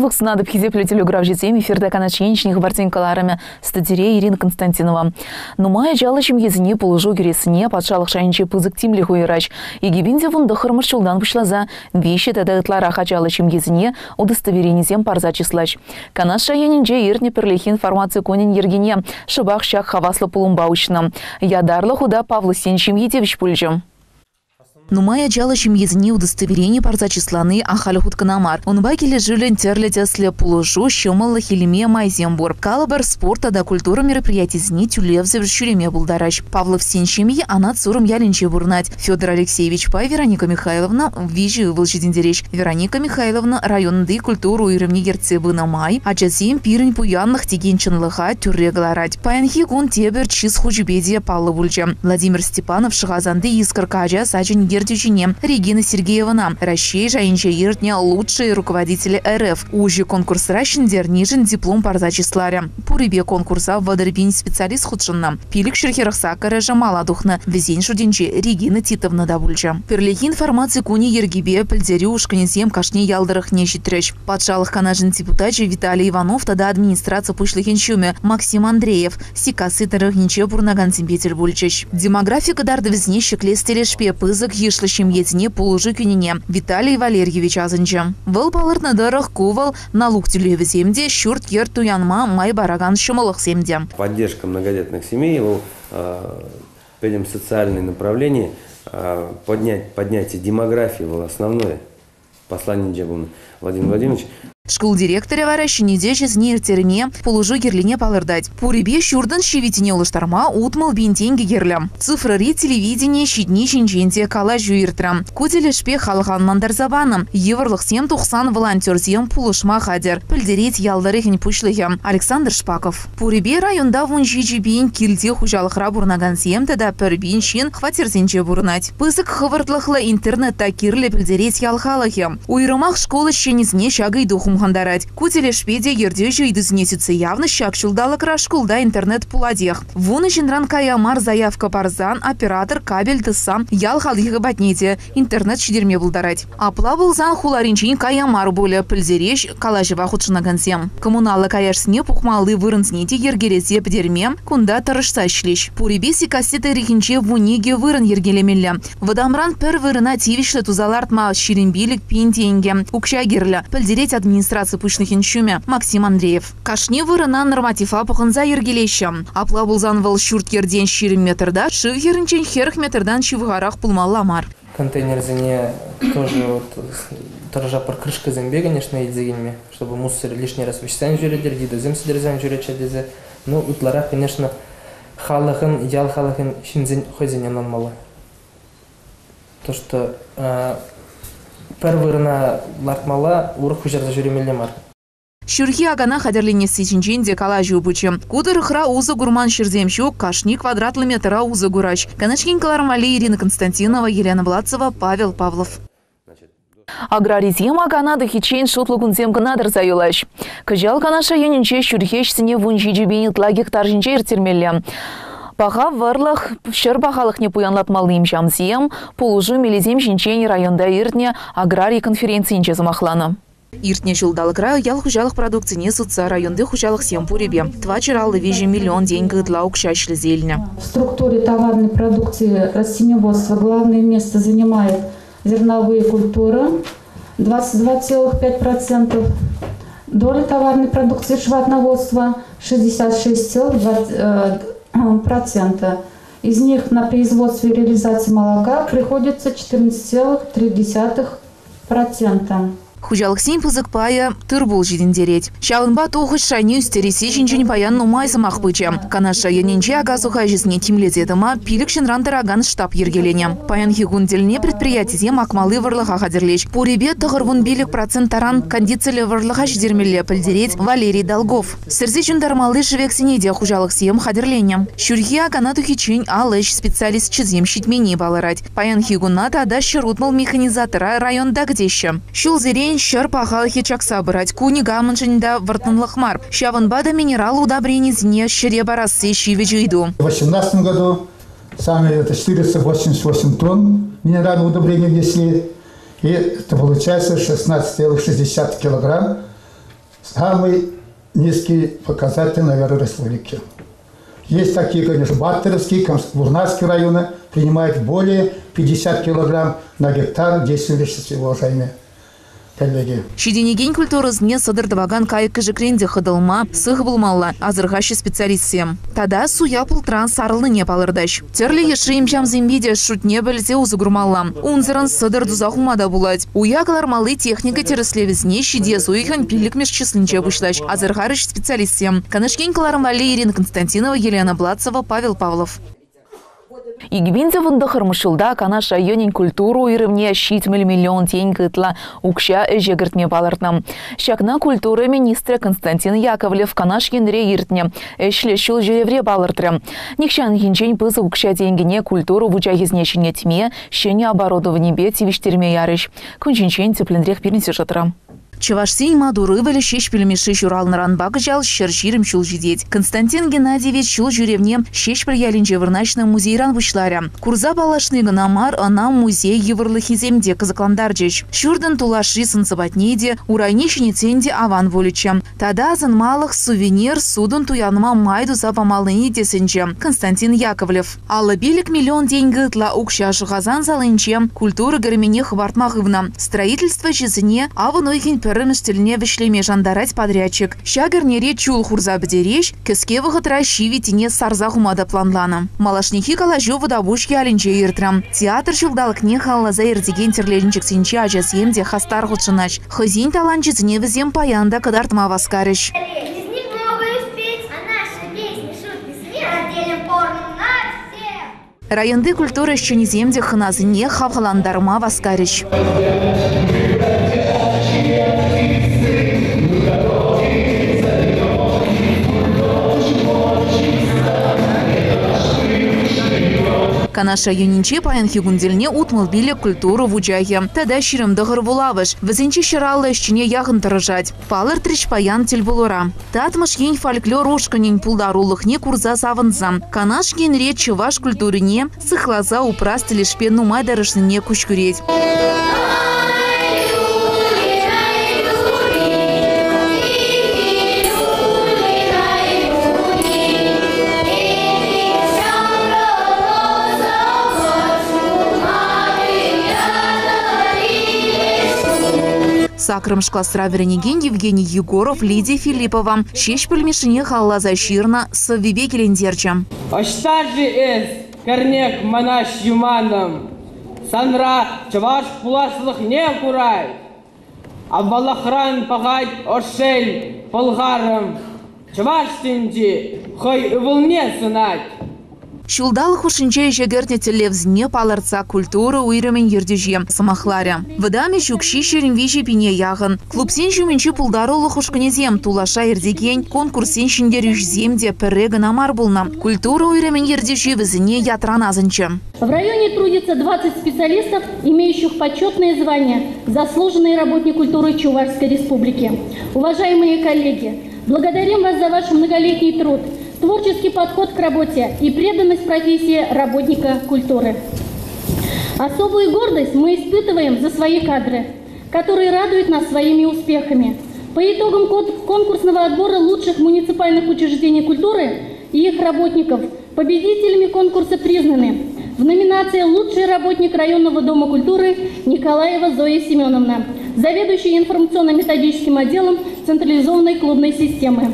Павловых снадоб хизеплетелю гравжитем эфирда каначенчних вартенкаларами стадире Ирина Константинова. Но мая жалочим езине положу гересине подшалых шайнче пызык тимли хуирач. И гибинде вон дохармар чулдан пушлаза вещи тада ытлараха жалочим езине удостоверенизем парза числач. Канаш шайенинже иртне перлихи информацию конин ергине шыбах шак хаваслы пулумбаучна. Ядарлы худа Павлы Сенчим Етевич пульжем. Нумая жалочим езни удостоверение парза числаны ахали хутканамар. Он багили жилен терлете слеп положу, щемалла хилиме майзембор. Калабар спорта да культура мероприятий зни тюлев завершюлеме булдарач. Павлов Сенчимье она цуром ялинче бурнать. Федор Алексеевич Пай, Вероника Михайловна, вижи волжидиндеречь. Вероника Михайловна, районды культуру иремни герцебына май. А часим пирень пуянных тегенченлыха тюррегларать. Паянхи гун тебер чиз хучбедия Павла Вульча. Владимир Степанов шагазанды искаркажа саджен Регина Сергеевна, Ращей Жаинча Иртня, лучшие руководители РФ. Ужи конкурс Ращендер нижен диплом парза числаря. Пурибе конкурса вадарбин специалист худшинна. Пилик шерхерахса карежа маладухна. Везень шудинчи Регина Титовна Давульча. Перлихи информации куни Ергибе пельдерю ушканезем кашне ялдырах нещитречь. Подшалых канажен депутачи Виталий Иванов, тогда администрация пушлихинчуме Максим Андреев. Сикасы тарахниче бурнаган Петель Бульчич. Демографика дардовизне щеклестелешпе пызык ешлышем етине полужу күнине Виталий Валерьевич азынчы. Выл балыр надарах кувал налуг тюлеве земде, щурт ер туянма май бараган шумалых земде. Поддержка многодетных семей, пойдем социальное направление, поднятие демографии было основное послание Владимир Владимирович. Школ директора варащине дечес нертерне полужу герлине палырдать. Пурибе щурдан щевитине улыштарма утмал бинтенги герлям. Цифры телевидение щитни щенченте кала жуиртра. Кутеле шпе халхан мандарзабаном. Еврлых сем тухсан волонтер зем пулышма хадер. Пыльдереть ялдарыхин пушлыхем. Александр Шпаков. Пурибе районда вунжичи бин килте хужалых рабурнаган сем тада пербин щин хватерзенче бурнать. Пысык хвартлыхла интернетта кирле пыльдереть ялхалыхем. Уйрымах школы щенизне шагай духум хандарать. Кутеле шпеде ердежу идызнесится явно щак чулдала крашкулда интернет пуладех. Вуны жинран каямар заявка парзан, оператор кабель тысам ялхал их батнете. Интернет шидерме булдарать. Апла булзан хуларинчин каямар более пыльзереш калажева худшынагансем. Коммуналы каяшсне пухмалы вырынснете ергересе пдерме кунда тарышса шлещ. Пурибеси кассеты рихинче вуниге вырын ергелемелле. Вадамран пер вырына тивишле тузалартма ширинбилик пинтенге. Укша герля. Пыльдереть администрация пышных инчуме Максим Андреев. Кашне вырына норматива пуханза ергелеща. Апла булзан вал щурт ерден щирим метрда, шив ерінчен херх метрдан шивгарах пулмалламар. Контейнер зене тоже торжа пар крышка зембе, конечно, идзегенме, чтобы мусор лишний раз вычитаем жюредер, дидозем содержаем жюредер. Ну, утлара, конечно, халахын, идеал халахын шинзен хозяин нормально. То, что первырына лартмала урық хүжарда жүремелемар. Шурхи агана хадерлене сичинченде калажу бучем. Кудыр хра уза гурман шерземщу, кашни квадратлы метра уза гурач. Канашкин калармали Ирина Константинова, Елена Владцева, Павел Павлов. Аграризем агана дохичен шутлугунзем гнадыр заюлаш. Кажал канаша янинче шурхешсине вунжи джибенит ла гектар жинче иртермелле. Паха варлах шер пахалых не пуянлатмалым жамзем, полужу мелизем жинчени районда иртне аграрий конференции инче замахлана. Иртне шулдал краю ял хужалых продукции несутся районды хужалых сем пурибе. Два чиралы вижи миллион денег для укщащли зельня. В структуре товарной продукции растениеводства главное место занимает зерновые культуры 22,5%. Доля товарной продукции животноводства 66,2%. Из них на производство и реализацию молока приходится 14,3%. Хужалых сем пызык пая тырбул жидиндереть. Шаунба тухыш шайни үстересе жинчен паян нумай замах быча. Канаша янинче агасуха жесне тимлезетыма пилик шенран тараган штаб ергелене. Паян хигундельне предприятие макмалы варлыха хадерлеч. Пурибе тығырвун билик процент таран кондицели варлыха жидермелле пыльдереть Валерий Долгов. Сырзечун дармалы живексенеде хужалых сем хадерлене. Шурхи агана тухичень алыш специалист чизем щитмени баларать. Паян хигунна тада щерутмал механизатора районда гдеще. Шулзерень шар пахалхи чакса брать куни гаманшинда вартанлахмар. Шаванбада минерал удобрений зне щереба рассы щивичуиду. В 2018 году сами это 488 тонн минеральных удобрений внесли. И это получается 16,60 килограмм самый низкий показатель, наверное, республики. Есть такие, конечно, Баттеровские, Лурнарские районы принимают более 50 килограмм на гектар действующего вещества, уважаемые коллеги. Шиденеген культурызне сыдырдываган кайыкы жекренде хыдылма, сых булмалла, азырғашы специалистсем. Тада суя пултран сарылны не палырдаш. Терлі ешрим жам зембеде шутне білзе узыгурмалла. Унзырын сыдыр дузахумада булать. Уяклар малы техника тереслевізне шиде суйхан пилік меж числинче бушлаш. Азырғарыш специалистсем. Канышкен каларымали Ирина Константинова, Елена Блацова, Павел Павлов. Игбинзе вындахырмышылда канаш районин культуру уйрывне 6 миллион теньгытла укша эжегіртме балыртна. Шакна культуры министра Константин Яковлев канаш енре иртне эшле шул жеревре балыртры. Никшан хинчень пызы укша тенгене культуру вучагизне шинетме, шене оборудование бети виштерме ярыш. Кунчинчень теплендрех пирнесе жатыра. Чевашсей мадуры вели шеш пельмеши журалныран багыжал шерширим шул жидеть. Константин Геннадьевич шул жюревне шеш приялин жевырначным музейран вышларя. Курза балашный гнамар она музей евырлыхиземде казакландарджич. Шурдан тулаши сынцебатнеде, урайнищине ценде аван волича. Тада азан малых сувенир судан туянма майду запамалыни десенче. Константин Яковлев. Алла билик миллион деньгытла укша жығазан залынче. Культура гармене хвартмахывна. Строительство жезіне аванойхин переместельне вишлеме жандарать подрядчик. Шагернере чул хурза бдереш, кеске выхотра щивитине сарза хумада планлана. Малашнихи калажу водобушки алинче иртрам. Театр шулдалыкне халлаза ирдеген терлеринчик синче ажасемде хастар худшынач. Хызин таланчизне візем паянда кадартма васкарыш. Районды культуры щенеземде хыназыне хавхаландарма васкарыш. Канаша юнинче паян хигундельне утмыл биле культуру в уджахе. Тада ширым дығыр вулавыш. Візінче шыраллы ішчіне яғын тұрыжать. Палыр трич паян тельбулура. Татмыш ен фольклор ушканен пулдарулықне курза савынзам. Канаш генре чываш культурине сыхлаза упрас телешпе нумай дарышныне күшкүреть. Сакрымшкла сраверенеген Евгений Егоров, Лидия Филиппова. Шеш пельмешине халлаза ширна соввебе келендерча. Аштаржи эс, корнек манаш юманом. Санра чаваш пуласлых не курай. Абалахран пагать ошель полгаром. Чаваш тинди, хой волне сынать. Шулдал хушинче жегерне телевзне паларца культуры уйрымен ердеже самахларя. Выдаме шукши шеренвижи пине яғын. Клубсен жүменче пулдарулы хушканезем тулаша ердеген конкурсен шиндерюш земде перрегін амар булна. Культура уйрымен ердеже візіне ятраназынче. В районе трудится 20 специалистов, имеющих почетное звание «Заслуженный работник культуры Чувашской Республики». Уважаемые коллеги, благодарим вас за ваш многолетний труд, творческий подход к работе и преданность профессии работника культуры. Особую гордость мы испытываем за свои кадры, которые радуют нас своими успехами. По итогам конкурсного отбора лучших муниципальных учреждений культуры и их работников победителями конкурса признаны в номинации «Лучший работник районного дома культуры» Николаева Зоя Семеновна, заведующая информационно-методическим отделом централизованной клубной системы.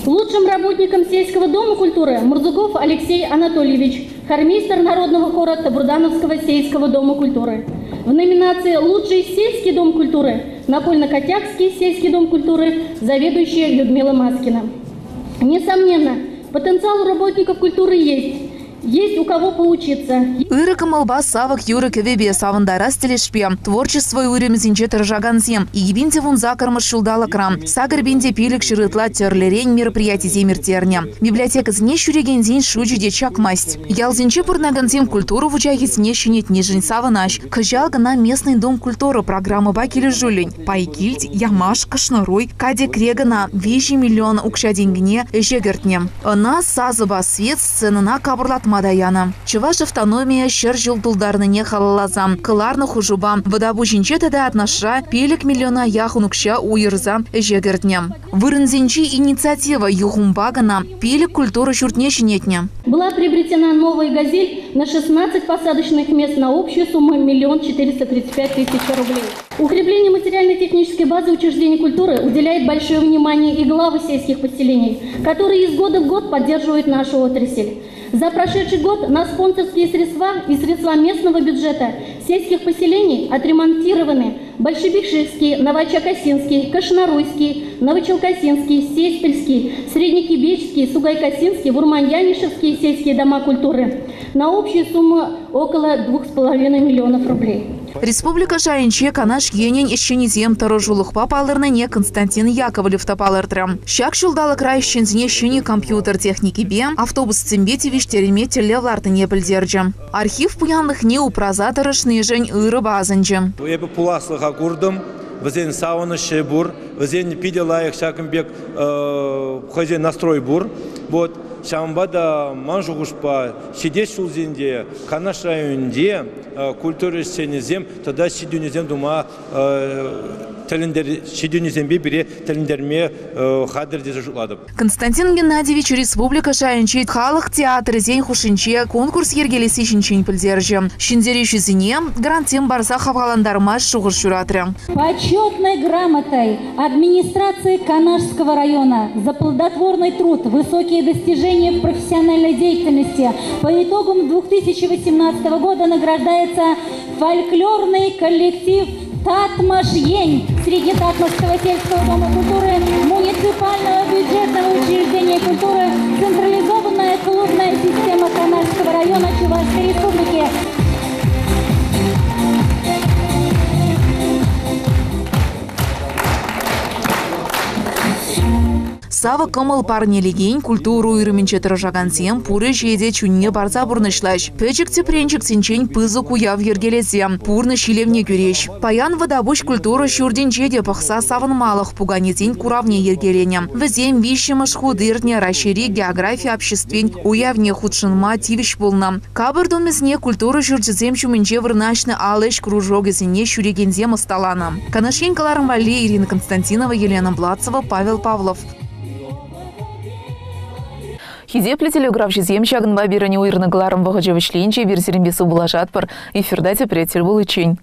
Лучшим работником сельского дома культуры Мурзуков Алексей Анатольевич, хормейстер народного хора Табурдановского сельского дома культуры. В номинации «Лучший сельский дом культуры» Напольно-Котякский сельский дом культуры, заведующая Людмила Маскина. Несомненно, потенциал у работников культуры есть. Есть у кого поучиться. Ирыка молба савок юры кевебе савандара стелешпе. Творчество уйремезинче тыржаганзем. Игибинде вун закармыш шулдала крам. Сагарбинде пилик ширытла терлерень мероприятий земиртерня. Библиотека зне шурегензин шучиде чакмасть. Ялзинче пурнаганзем культуру в учахе сне щенет нижень саванаш. Кыжалга на местный дом культуры программа бакили жулень. Пайкильть, ямаш, кашнаруй, каде крега на вещи миллиона укша деньгне эшегертне. Она сазыба свет сцена на кабурлат Мадаяна. Чуваш автономия шер жылдулдарныне халалазам. Кыларны хужуба. Вадабу жинчетада атнаша пелек миллиона яхунукша уйырза жегертне. Вырынзенчи инициатива юхумбагана пелек культуры шуртнешинетне. Была приобретена новая «Газель» на 16 посадочных мест на общую сумму 1 435 000 рублей. Укреплению материально-технической базы учреждений культуры уделяет большое внимание и главы сельских поселений, которые из года в год поддерживают нашу отрасль. За прошедший год на спонсорские средства и средства местного бюджета сельских поселений отремонтированы Большебишевский, Новочакасинский, Кашнаруйский, Новочелкасинский, Сеспельский, Среднекибечский, Сугайкасинский, Вурманьянишевские сельские дома культуры на общую сумму около 2,5 миллионов рублей. Республика Шайынче канаш енен ещенизем тарожулых папалырныне Константин Яковлев тапалыртрам. Шак шулдалы край ищензіне шыни компьютер техники бе, автобус цимбетевич тереме телевлартыне білдерджі. Архив пуянлых не упразатырышны жень ыры базынджы. Эбі пуласлыға курдым, візен сауынышы бур, візен пиделайық шакымбек хозяин настрой бур. Вот. Шамбада манжугушпа сидеть шулзенде, канаш районде культура сенезем, тогда сидюнезем дума сидюнезембе бере телендерме хадырде жуладым. Константин Геннадьевич Республика Шайынче халық театры зен хушинче конкурс ергелесі шинчен пілдерже. Шиндерещі зіне грантем барса хаваландарма шуғыр шуратры. Почетной грамотой администрации Канашского района за плодотворный труд, высокие достижения в профессиональной деятельности по итогам 2018 года награждается фольклорный коллектив «Татмаш-Ень» среди Татмашского сельского дома культуры, муниципального бюджетного учреждения культуры, централизованная клубная система Канашского района Чувашской республики. Сава кымыл парнелеген культуру үйріменче тұржағансем пуры жеде чүнне барса бұрнышлаш. Пөчікті пренчік сенчен пызы куяв ергелесем, пурны шилевне күреш. Паян вадабуш культура шүрден жеде пықса савынмалық пуганезен куравне ергелене. Візем вишімыш худырне расшири география обществен уявне худшынма тивиш болна. Кабырдомезне культура шүрдізем чүменче вырнашны алыш кружогезіне шүрегензем ысталана. Канашен каларым вали Ирина Константинова, Елена Блацова, Павел Павлов. Хидеплі телеграф жезем шагын бабирани уйрны гларым вағыжевішленче берсерінбесі бұлажат бар эфирда тепретел бұл үчень.